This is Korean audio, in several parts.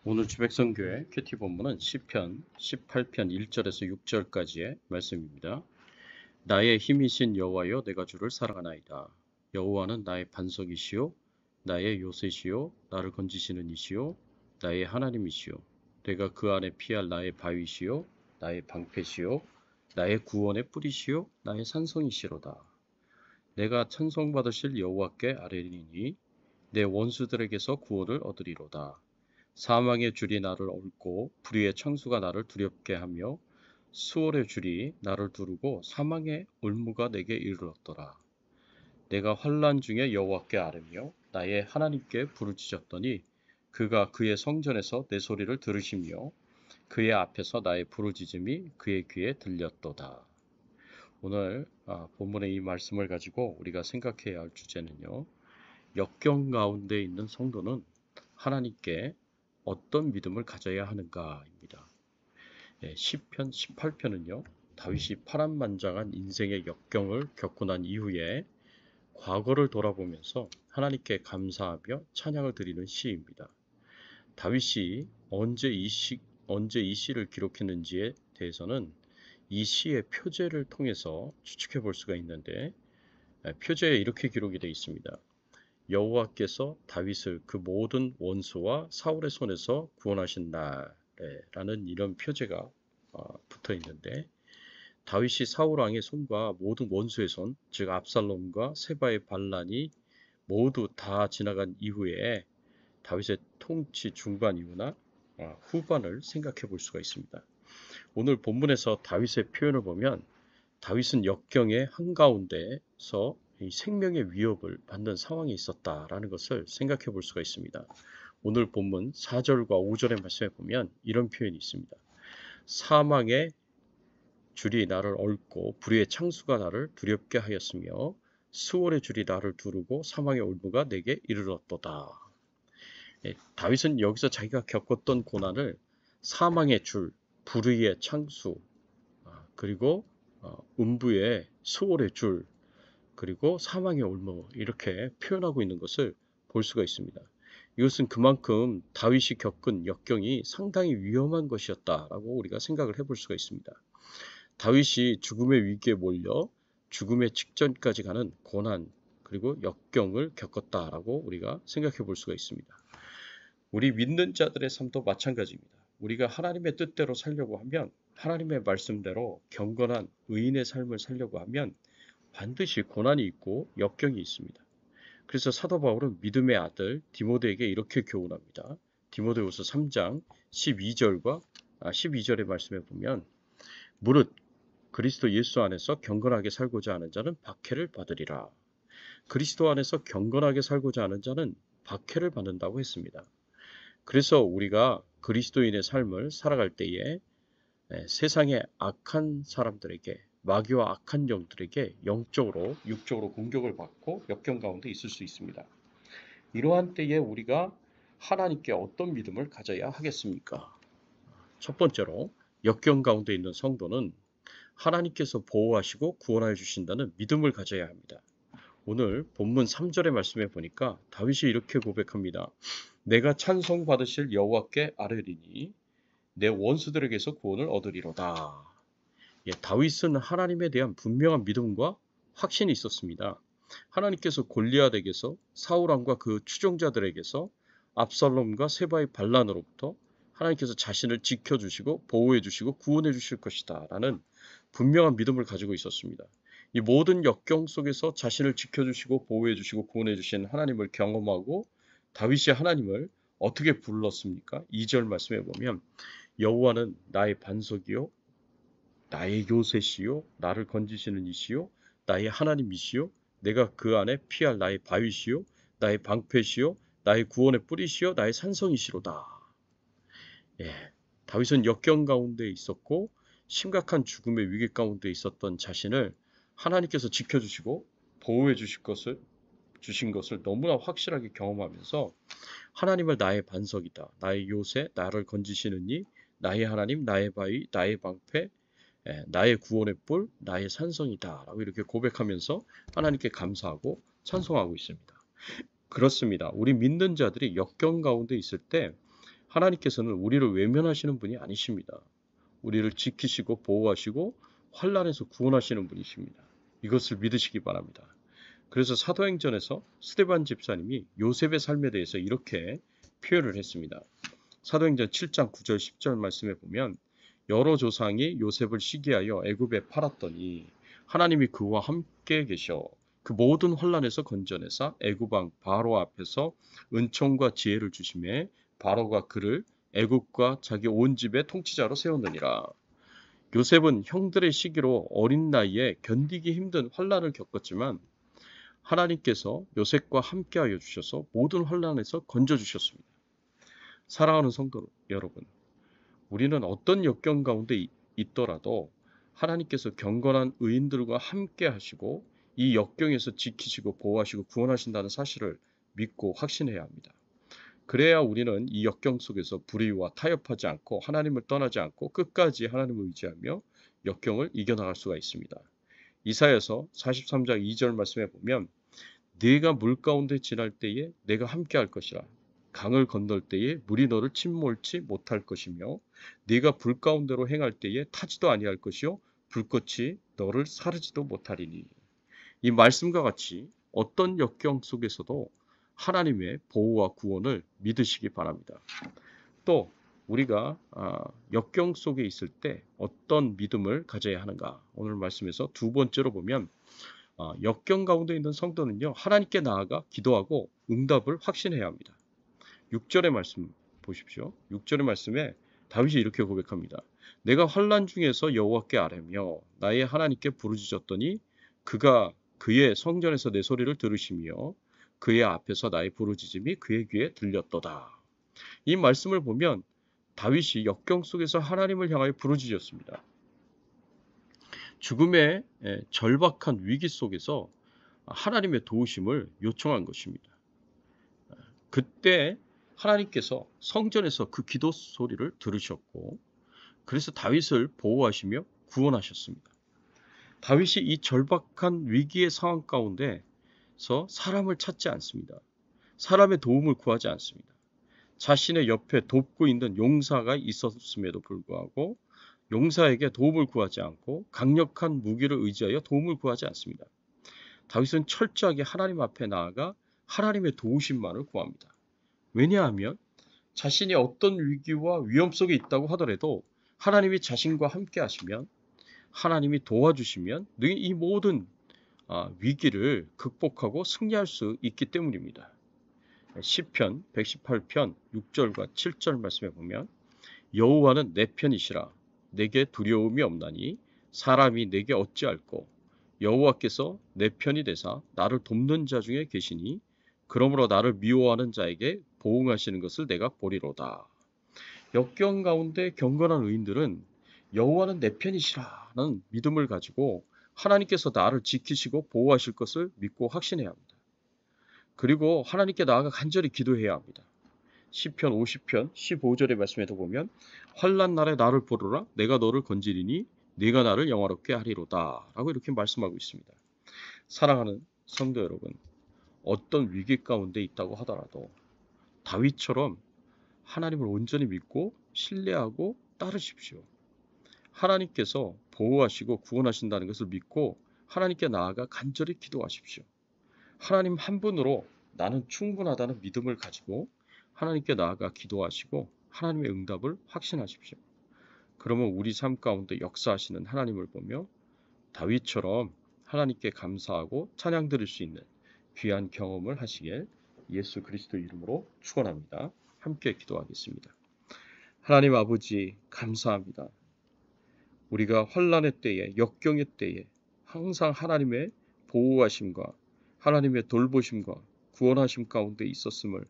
오늘 주백성교회 큐티 본문은 시편 18편 1절에서 6절까지의 말씀입니다. 나의 힘이신 여호와여, 내가 주를 사랑하나이다. 여호와는 나의 반석이시요 나의 요새시요 나를 건지시는 이시요 나의 하나님이시요 내가 그 안에 피할 나의 바위시요 나의 방패시요 나의 구원의 뿌리시요 나의 산성이시로다. 내가 찬송받으실 여호와께 아뢰리니 내 원수들에게서 구원을 얻으리로다. 사망의 줄이 나를 얽고 불의의 창수가 나를 두렵게 하며 수월의 줄이 나를 두르고 사망의 올무가 내게 이르렀더라. 내가 환난 중에 여호와께 아뢰며 나의 하나님께 부르짖었더니 그가 그의 성전에서 내 소리를 들으시며 그의 앞에서 나의 부르짖음이 그의 귀에 들렸도다. 오늘 본문의 이 말씀을 가지고 우리가 생각해야 할 주제는요, 역경 가운데 있는 성도는 하나님께 어떤 믿음을 가져야 하는가입니다. 시편 18편은요, 다윗이 파란만장한 인생의 역경을 겪고 난 이후에 과거를 돌아보면서 하나님께 감사하며 찬양을 드리는 시입니다. 다윗이 언제 이 시를 기록했는지에 대해서는 이 시의 표제를 통해서 추측해 볼 수가 있는데, 표제에 이렇게 기록이 되어 있습니다. 여호와께서 다윗을 그 모든 원수와 사울의 손에서 구원하신 날에라는 이런 표제가 붙어 있는데, 다윗이 사울 왕의 손과 모든 원수의 손, 즉 압살롬과 세바의 반란이 모두 다 지나간 이후에 다윗의 통치 중반 이후나 후반을 생각해 볼 수가 있습니다. 오늘 본문에서 다윗의 표현을 보면 다윗은 역경의 한가운데서 생명의 위협을 받는 상황이 있었다라는 것을 생각해 볼 수가 있습니다. 오늘 본문 4절과 5절의 말씀에 보면 이런 표현이 있습니다. 사망의 줄이 나를 얽고 불의의 창수가 나를 두렵게 하였으며 수월의 줄이 나를 두르고 사망의 올무가 내게 이르렀도다. 다윗은 여기서 자기가 겪었던 고난을 사망의 줄, 불의의 창수, 그리고 음부의 수월의 줄, 그리고 사망의 올무, 이렇게 표현하고 있는 것을 볼 수가 있습니다. 이것은 그만큼 다윗이 겪은 역경이 상당히 위험한 것이었다라고 우리가 생각을 해볼 수가 있습니다. 다윗이 죽음의 위기에 몰려 죽음의 직전까지 가는 고난, 그리고 역경을 겪었다라고 우리가 생각해 볼 수가 있습니다. 우리 믿는 자들의 삶도 마찬가지입니다. 우리가 하나님의 뜻대로 살려고 하면, 하나님의 말씀대로 경건한 의인의 삶을 살려고 하면 반드시 고난이 있고 역경이 있습니다. 그래서 사도 바울은 믿음의 아들 디모데에게 이렇게 교훈합니다. 디모데후서 3장 12절의 말씀에 보면, 무릇 그리스도 예수 안에서 경건하게 살고자 하는 자는 박해를 받으리라. 그리스도 안에서 경건하게 살고자 하는 자는 박해를 받는다고 했습니다. 그래서 우리가 그리스도인의 삶을 살아갈 때에 세상의 악한 사람들에게, 마귀와 악한 영들에게 영적으로, 육적으로 공격을 받고 역경 가운데 있을 수 있습니다. 이러한 때에 우리가 하나님께 어떤 믿음을 가져야 하겠습니까? 첫 번째로, 역경 가운데 있는 성도는 하나님께서 보호하시고 구원하여 주신다는 믿음을 가져야 합니다. 오늘 본문 3절의 말씀에 보니까 다윗이 이렇게 고백합니다. 내가 찬송받으실 여호와께 아뢰리니 내 원수들에게서 구원을 얻으리로다. 다윗은 하나님에 대한 분명한 믿음과 확신이 있었습니다. 하나님께서 골리앗에게서, 사울왕과 그 추종자들에게서, 압살롬과 세바의 반란으로부터 하나님께서 자신을 지켜주시고 보호해주시고 구원해주실 것이다 라는 분명한 믿음을 가지고 있었습니다. 이 모든 역경 속에서 자신을 지켜주시고 보호해주시고 구원해주신 하나님을 경험하고 다윗이 하나님을 어떻게 불렀습니까? 2절 말씀에 보면 여호와는 나의 반석이요 나의 요새시요 나를 건지시는 이시요 나의 하나님이시요 내가 그 안에 피할 나의 바위시요 나의 방패시요 나의 구원의 뿌리시요 나의 산성이시로다. 다윗은 역경 가운데 있었고 심각한 죽음의 위기 가운데 있었던 자신을 하나님께서 지켜주시고 보호해 주신 것을 너무나 확실하게 경험하면서 하나님을 나의 반석이다, 나의 요새, 나를 건지시는 이, 나의 하나님, 나의 바위, 나의 방패, 나의 구원의 뿔, 나의 산성이다 라고 이렇게 고백하면서 하나님께 감사하고 찬송하고 있습니다. 그렇습니다. 우리 믿는 자들이 역경 가운데 있을 때 하나님께서는 우리를 외면하시는 분이 아니십니다. 우리를 지키시고 보호하시고 환난에서 구원하시는 분이십니다. 이것을 믿으시기 바랍니다. 그래서 사도행전에서 스데반 집사님이 요셉의 삶에 대해서 이렇게 표현을 했습니다. 사도행전 7장 9절 10절 말씀에 보면 여러 조상이 요셉을 시기하여 애굽에 팔았더니 하나님이 그와 함께 계셔 그 모든 환난에서 건져내사 애굽 왕 바로 앞에서 은총과 지혜를 주심에 바로가 그를 애굽과 자기 온 집의 통치자로 세웠느니라. 요셉은 형들의 시기로 어린 나이에 견디기 힘든 환난을 겪었지만 하나님께서 요셉과 함께하여 주셔서 모든 환난에서 건져주셨습니다. 사랑하는 성도 여러분, 우리는 어떤 역경 가운데 있더라도 하나님께서 경건한 의인들과 함께 하시고 이 역경에서 지키시고 보호하시고 구원하신다는 사실을 믿고 확신해야 합니다. 그래야 우리는 이 역경 속에서 불의와 타협하지 않고 하나님을 떠나지 않고 끝까지 하나님을 의지하며 역경을 이겨나갈 수가 있습니다. 이사야서 43장 2절 말씀에 보면 네가 물 가운데 지날 때에 내가 함께 할 것이라 강을 건널 때에 물이 너를 침몰치 못할 것이며 네가 불 가운데로 행할 때에 타지도 아니할 것이요 불꽃이 너를 사르지도 못하리니. 이 말씀과 같이 어떤 역경 속에서도 하나님의 보호와 구원을 믿으시기 바랍니다. 또 우리가 역경 속에 있을 때 어떤 믿음을 가져야 하는가, 오늘 말씀에서 두 번째로 보면 역경 가운데 있는 성도는요 하나님께 나아가 기도하고 응답을 확신해야 합니다. 6절의 말씀 보십시오. 6절의 말씀에 다윗이 이렇게 고백합니다. 내가 환난 중에서 여호와께 아뢰며 나의 하나님께 부르짖었더니 그가 그의 성전에서 내 소리를 들으시며 그의 앞에서 나의 부르짖음이 그의 귀에 들렸도다. 이 말씀을 보면 다윗이 역경 속에서 하나님을 향하여 부르짖었습니다. 죽음의 절박한 위기 속에서 하나님의 도우심을 요청한 것입니다. 그때 하나님께서 성전에서 그 기도 소리를 들으셨고 그래서 다윗을 보호하시며 구원하셨습니다. 다윗이 이 절박한 위기의 상황 가운데서 사람을 찾지 않습니다. 사람의 도움을 구하지 않습니다. 자신의 옆에 돕고 있는 용사가 있었음에도 불구하고 용사에게 도움을 구하지 않고 강력한 무기를 의지하여 도움을 구하지 않습니다. 다윗은 철저하게 하나님 앞에 나아가 하나님의 도우심만을 구합니다. 왜냐하면 자신이 어떤 위기와 위험 속에 있다고 하더라도 하나님이 자신과 함께 하시면 하나님이 도와주시면 이 모든 위기를 극복하고 승리할 수 있기 때문입니다. 시편 118편 6절과 7절 말씀에 보면 여호와는 내 편이시라 내게 두려움이 없나니 사람이 내게 어찌할꼬 여호와께서 내 편이 되사 나를 돕는 자 중에 계시니 그러므로 나를 미워하는 자에게 보응하시는 것을 내가 보리로다. 역경 가운데 경건한 의인들은 여호와는 내 편이시라는 믿음을 가지고 하나님께서 나를 지키시고 보호하실 것을 믿고 확신해야 합니다. 그리고 하나님께 나아가 간절히 기도해야 합니다. 시편 50편 15절의 말씀에도 보면 환난 날에 나를 부르라 내가 너를 건지리니 네가 나를 영화롭게 하리로다 라고 이렇게 말씀하고 있습니다. 사랑하는 성도 여러분, 어떤 위기 가운데 있다고 하더라도 다윗처럼 하나님을 온전히 믿고 신뢰하고 따르십시오. 하나님께서 보호하시고 구원하신다는 것을 믿고 하나님께 나아가 간절히 기도하십시오. 하나님 한 분으로 나는 충분하다는 믿음을 가지고 하나님께 나아가 기도하시고 하나님의 응답을 확신하십시오. 그러면 우리 삶 가운데 역사하시는 하나님을 보며 다윗처럼 하나님께 감사하고 찬양 드릴 수 있는 귀한 경험을 하시길 예수 그리스도 이름으로 축원합니다. 함께 기도하겠습니다. 하나님 아버지 감사합니다. 우리가 환난의 때에 역경의 때에 항상 하나님의 보호하심과 하나님의 돌보심과 구원하심 가운데 있었음을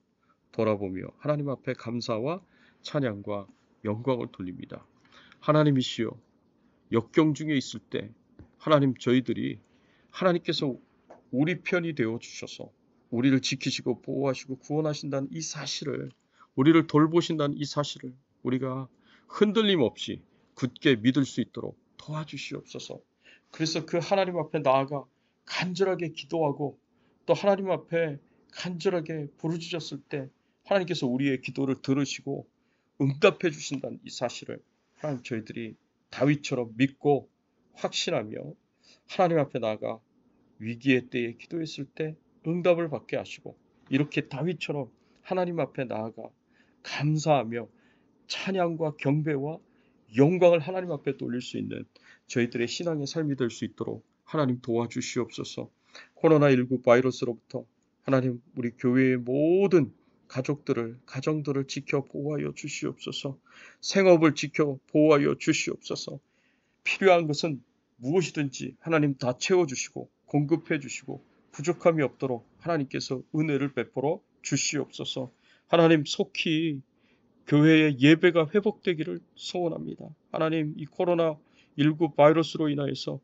돌아보며 하나님 앞에 감사와 찬양과 영광을 돌립니다. 하나님이시여 역경 중에 있을 때 하나님 저희들이 하나님께서 우리 편이 되어 주셔서 우리를 지키시고 보호하시고 구원하신다는 이 사실을 우리를 돌보신다는 이 사실을 우리가 흔들림 없이 굳게 믿을 수 있도록 도와주시옵소서. 그래서 그 하나님 앞에 나아가 간절하게 기도하고 또 하나님 앞에 간절하게 부르짖었을 때 하나님께서 우리의 기도를 들으시고 응답해 주신다는 이 사실을 하나님 저희들이 다윗처럼 믿고 확신하며 하나님 앞에 나아가 위기의 때에 기도했을 때 응답을 받게 하시고 이렇게 다윗처럼 하나님 앞에 나아가 감사하며 찬양과 경배와 영광을 하나님 앞에 돌릴 수 있는 저희들의 신앙의 삶이 될 수 있도록 하나님 도와주시옵소서. 코로나19 바이러스로부터 하나님 우리 교회의 모든 가정들을 지켜 보호하여 주시옵소서. 생업을 지켜 보호하여 주시옵소서. 필요한 것은 무엇이든지 하나님 다 채워주시고 공급해 주시고 부족함이 없도록 하나님께서 은혜를 베풀어 주시옵소서. 하나님 속히 교회의 예배가 회복되기를 소원합니다. 하나님 이 코로나19 바이러스로 인하여서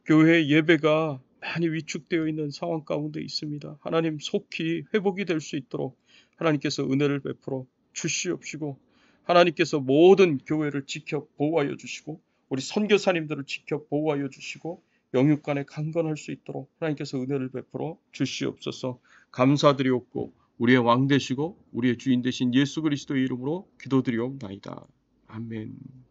교회의 예배가 많이 위축되어 있는 상황 가운데 있습니다. 하나님 속히 회복이 될 수 있도록 하나님께서 은혜를 베풀어 주시옵시고 하나님께서 모든 교회를 지켜 보호하여 주시고 우리 선교사님들을 지켜 보호하여 주시고 영육간에 강건할 수 있도록 하나님께서 은혜를 베풀어 주시옵소서. 감사드리옵고 우리의 왕 되시고 우리의 주인 되신 예수 그리스도의 이름으로 기도드리옵나이다. 아멘.